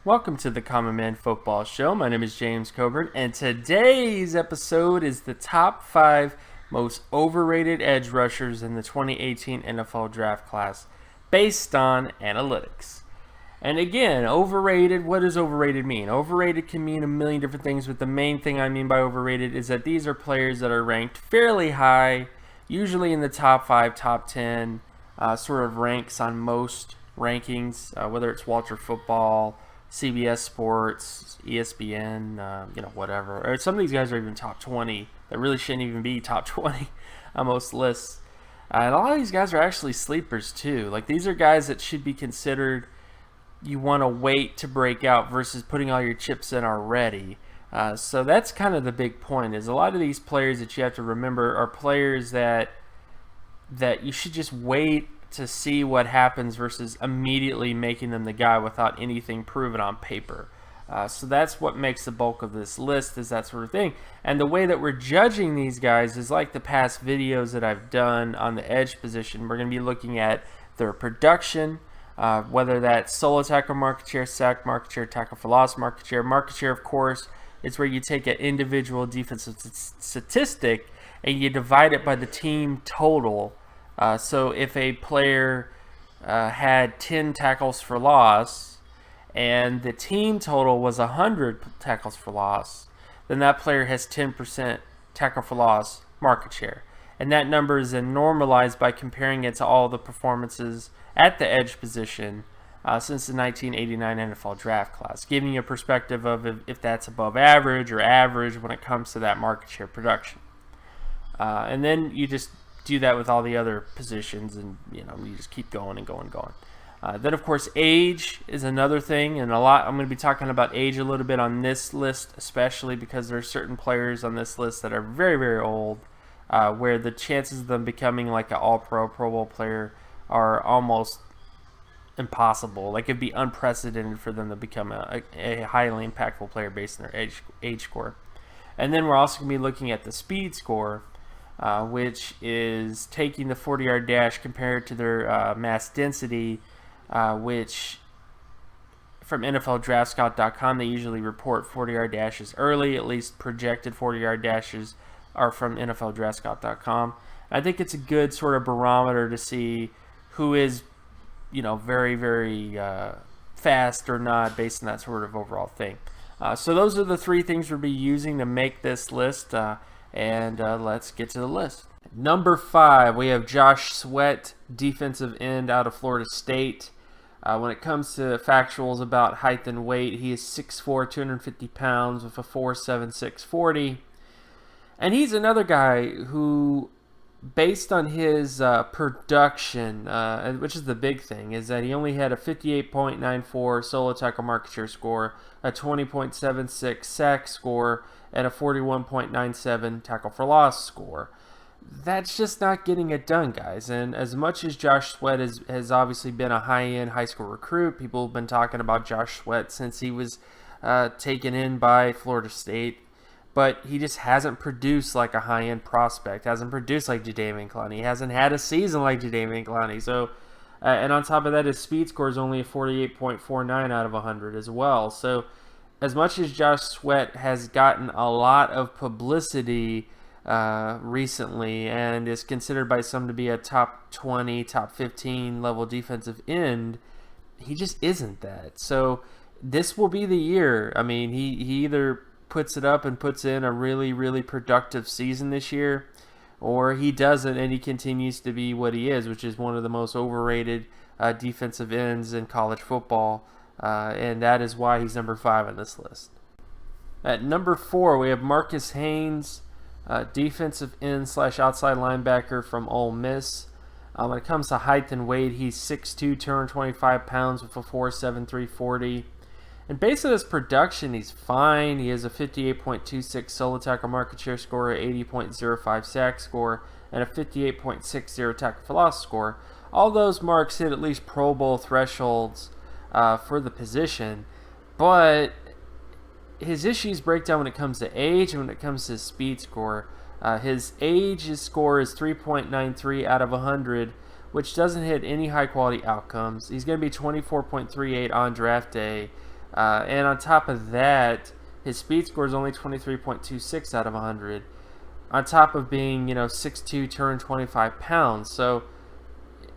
Welcome to the Common Man Football Show. My name is James Coburn, and today's episode is the top 5 most overrated edge rushers in the 2018 NFL Draft class based on analytics. And again, overrated, what does overrated mean? Overrated can mean a million different things, but the main thing I mean by overrated is that these are players that are ranked fairly high, usually in the top 5, top 10, sort of ranks on most rankings, whether it's Walter Football, CBS Sports, ESPN, whatever. Or some of these guys are even top 20 that really shouldn't even be top 20 on most lists. And a lot of these guys are actually sleepers too. Like, these are guys that should be considered you want to wait to break out versus putting all your chips in already. So that's kind of the big point, is a lot of these players that you have to remember are players that you should just wait to see what happens versus immediately making them the guy without anything proven on paper. So that's what makes the bulk of this list, is that sort of thing. And the way that we're judging these guys is like the past videos that I've done on the edge position. We're going to be looking at their production, whether that's solo tackle market share, sack market share, tackle for loss market share. Market share, of course, is where you take an individual defensive statistic and you divide it by the team total. So if a player had 10 tackles for loss and the team total was 100 tackles for loss, then that player has 10% tackle for loss market share. And that number is then normalized by comparing it to all the performances at the edge position since the 1989 NFL Draft class, giving you a perspective of if that's above average or average when it comes to that market share production. And then you just do that with all the other positions, and you just keep going and going. Then, of course, age is another thing, and I'm going to be talking about age a little bit on this list, especially because there are certain players on this list that are very, very old, where the chances of them becoming like an All-Pro, Pro Bowl player are almost impossible. Like, it'd be unprecedented for them to become a highly impactful player based on their age score. And then we're also going to be looking at the speed score, which is taking the 40-yard dash compared to their mass density, which from NFLDraftScout.com, they usually report 40-yard dashes early. At least projected 40-yard dashes are from NFLDraftScout.com. I think it's a good sort of barometer to see who is, very, very fast or not based on that sort of overall thing. So those are the 3 things we'll be using to make this list. And let's get to the list. Number 5, we have Josh Sweat, defensive end out of Florida State. When it comes to factuals about height and weight, he is 6'4", 250 pounds with a 4.76 40. And he's another guy who, based on his production, which is the big thing, is that he only had a 58.94 solo tackle market share score, a 20.76 sack score, and a 41.97 tackle for loss score. That's just not getting it done, guys. And as much as Josh Sweat has obviously been a high-end high school recruit, people have been talking about Josh Sweat since he was taken in by Florida State, but he just hasn't produced like a high-end prospect, hasn't produced like Jadeveon Clowney, he hasn't had a season like Jadeveon Clowney. So, and on top of that, his speed score is only a 48.49 out of 100 as well. So, as much as Josh Sweat has gotten a lot of publicity recently and is considered by some to be a top 20, top 15 level defensive end, he just isn't that. So this will be the year. I mean, he either puts it up and puts in a really, really productive season this year, or he doesn't and he continues to be what he is, which is one of the most overrated defensive ends in college football. And that is why he's number 5 on this list. At number 4, we have Marcus Haynes, defensive end / outside linebacker from Ole Miss. When it comes to height and weight, he's 6'2", 225 pounds with a 4.73 40. And based on his production, he's fine. He has a 58.26 solo tackle market share score, a 80.05 sack score, and a 58.60 tackle for loss score. All those marks hit at least Pro Bowl thresholds for the position, but his issues break down when it comes to age and when it comes to his speed score. His score is 3.93 out of 100, which doesn't hit any high quality outcomes. He's going to be 24.38 on draft day, And on top of that, his speed score is only 23.26 out of 100. On top of being, 6'2", 225 pounds. So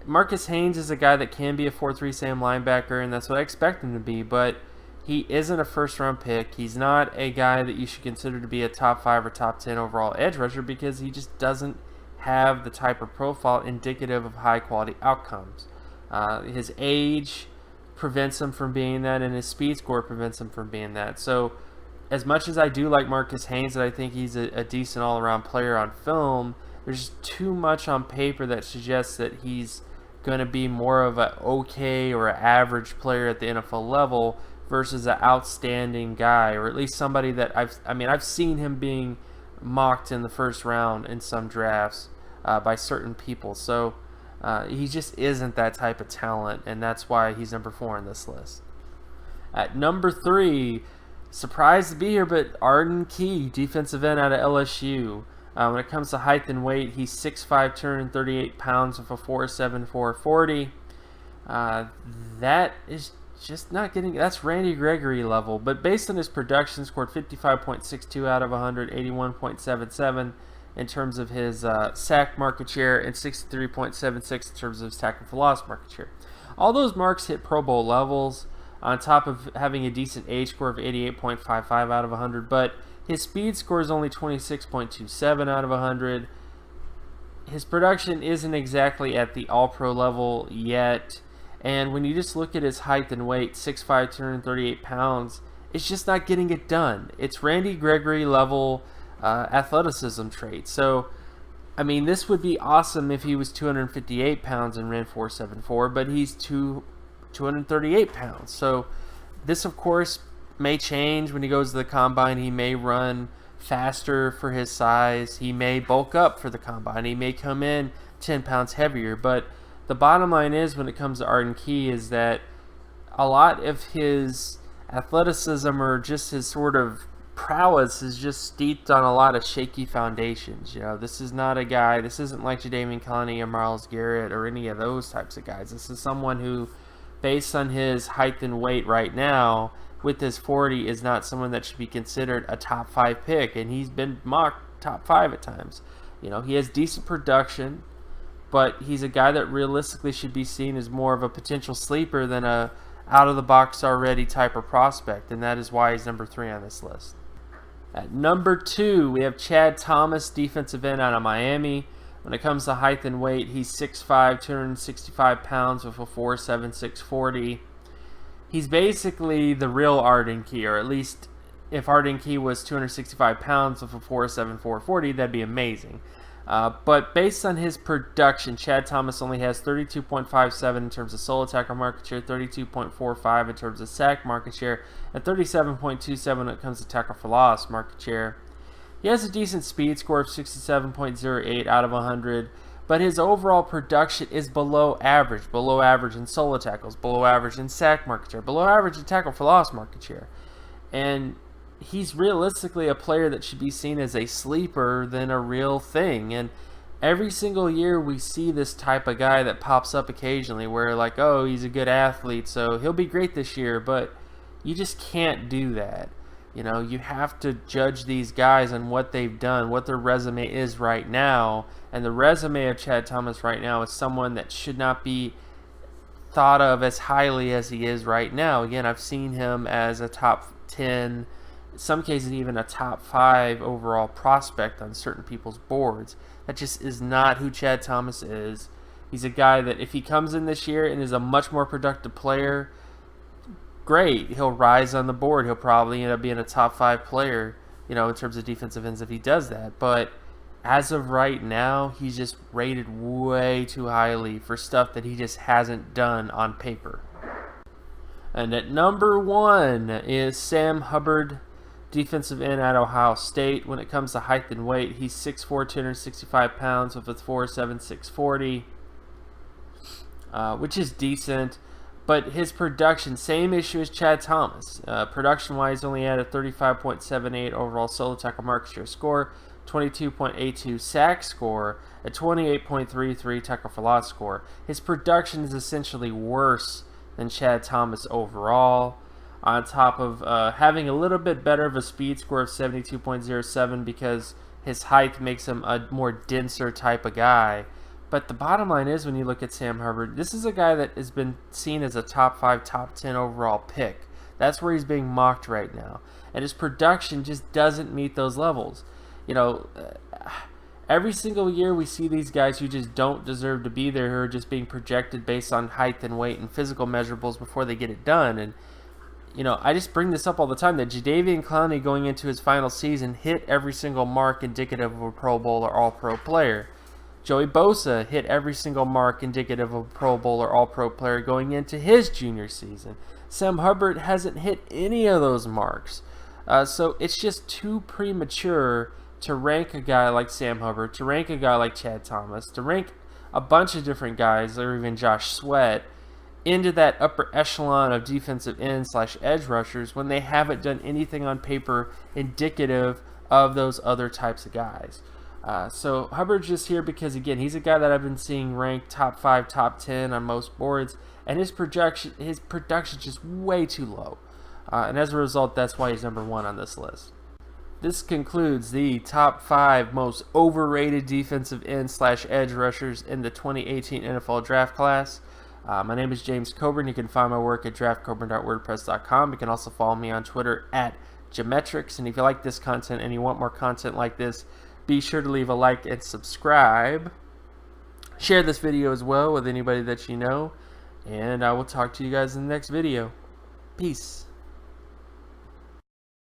Marcus Haynes is a guy that can be a 4-3 Sam linebacker, and that's what I expect him to be, but he isn't a first-round pick. He's not a guy that you should consider to be a top 5 or top 10 overall edge rusher because he just doesn't have the type of profile indicative of high-quality outcomes. His age prevents him from being that, and his speed score prevents him from being that. So as much as I do like Marcus Haynes, and I think he's a decent all-around player on film, there's just too much on paper that suggests that he's going to be more of an okay or an average player at the NFL level versus an outstanding guy, or at least somebody that I've seen him being mocked in the first round in some drafts by certain people. So he just isn't that type of talent, and that's why he's number 4 on this list. At number 3, surprised to be here, but Arden Key, defensive end out of LSU. When it comes to height and weight, he's 6'5", 238 pounds with a 4.7 4.40. That is just not getting. That's Randy Gregory level, but based on his production, scored 55.62 out of 100, 81.77 in terms of his sack market share, and 63.76 in terms of his tackle for loss market share. All those marks hit Pro Bowl levels, on top of having a decent age score of 88.55 out of 100, but his speed score is only 26.27 out of 100. His production isn't exactly at the all-pro level yet. And when you just look at his height and weight, 6'5", 238 pounds, it's just not getting it done. It's Randy Gregory level athleticism traits. So, this would be awesome if he was 258 pounds and ran 4.74, but he's 238 pounds. So this, of course, may change when he goes to the combine. He may run faster for his size. He may bulk up for the combine. He may come in 10 pounds heavier. But the bottom line is, when it comes to Arden Key, is that a lot of his athleticism or just his sort of prowess is just steeped on a lot of shaky foundations. This is not a guy, this isn't like Jadeveon Clowney or Myles Garrett or any of those types of guys. This is someone who, based on his height and weight right now, with his 40, is not someone that should be considered a top 5 pick, and he's been mocked top 5 at times. He has decent production, but he's a guy that realistically should be seen as more of a potential sleeper than a out-of-the-box already type of prospect, and that is why he's number 3 on this list. At number 2, we have Chad Thomas, defensive end out of Miami. When it comes to height and weight, he's 6'5", 265 pounds with a 4.7 6.40. He's basically the real Arden Key, or at least if Arden Key was 265 pounds with a 4.7 4.40, that'd be amazing. But based on his production, Chad Thomas only has 32.57 in terms of solo tackle market share, 32.45 in terms of sack market share, and 37.27 when it comes to tackle for loss market share. He has a decent speed score of 67.08 out of 100, but his overall production is below average in solo tackles, below average in sack market share, below average in tackle for loss market share. And he's realistically a player that should be seen as a sleeper than a real thing. And every single year we see this type of guy that pops up occasionally where, like, oh, he's a good athlete, so he'll be great this year, but you just can't do that. You have to judge these guys on what they've done, what their resume is right now. And the resume of Chad Thomas right now is someone that should not be thought of as highly as he is right now. Again, I've seen him as a top 10, in some cases even a top 5 overall prospect on certain people's boards. That just is not who Chad Thomas is. He's a guy that if he comes in this year and is a much more productive player, great, he'll rise on the board. He'll probably end up being a top 5 player, in terms of defensive ends if he does that. But as of right now, he's just rated way too highly for stuff that he just hasn't done on paper. And at number 1 is Sam Hubbard, defensive end at Ohio State. When it comes to height and weight, he's 6'4", 265 pounds with a 4.7 6.40, which is decent. But his production, same issue as Chad Thomas. Production-wise, only had a 35.78 overall solo tackle market share score, 22.82 sack score, a 28.33 tackle for loss score. His production is essentially worse than Chad Thomas overall. on top of having a little bit better of a speed score of 72.07 because his height makes him a more denser type of guy. But the bottom line is, when you look at Sam Hubbard, this is a guy that has been seen as a top 5, top 10 overall pick. That's where he's being mocked right now. And his production just doesn't meet those levels. You know, every single year we see these guys who just don't deserve to be there, who are just being projected based on height and weight and physical measurables before they get it done. And you know, I just bring this up all the time, that Jadeveon Clowney going into his final season hit every single mark indicative of a Pro Bowl or All-Pro player. Joey Bosa hit every single mark indicative of a Pro Bowl or All-Pro player going into his junior season. Sam Hubbard hasn't hit any of those marks. So it's just too premature to rank a guy like Sam Hubbard, to rank a guy like Chad Thomas, to rank a bunch of different guys, or even Josh Sweat, into that upper echelon of defensive end / edge rushers when they haven't done anything on paper indicative of those other types of guys. So Hubbard's just here because, again, he's a guy that I've been seeing ranked top 5, top 10 on most boards, and his production's just way too low. And as a result, that's why he's number 1 on this list. This concludes the top 5 most overrated defensive end / edge rushers in the 2018 NFL Draft Class. My name is James Coburn. You can find my work at draftcoburn.wordpress.com. You can also follow me on Twitter at Geometrics. And if you like this content and you want more content like this, be sure to leave a like and subscribe. Share this video as well with anybody that you know. And I will talk to you guys in the next video. Peace.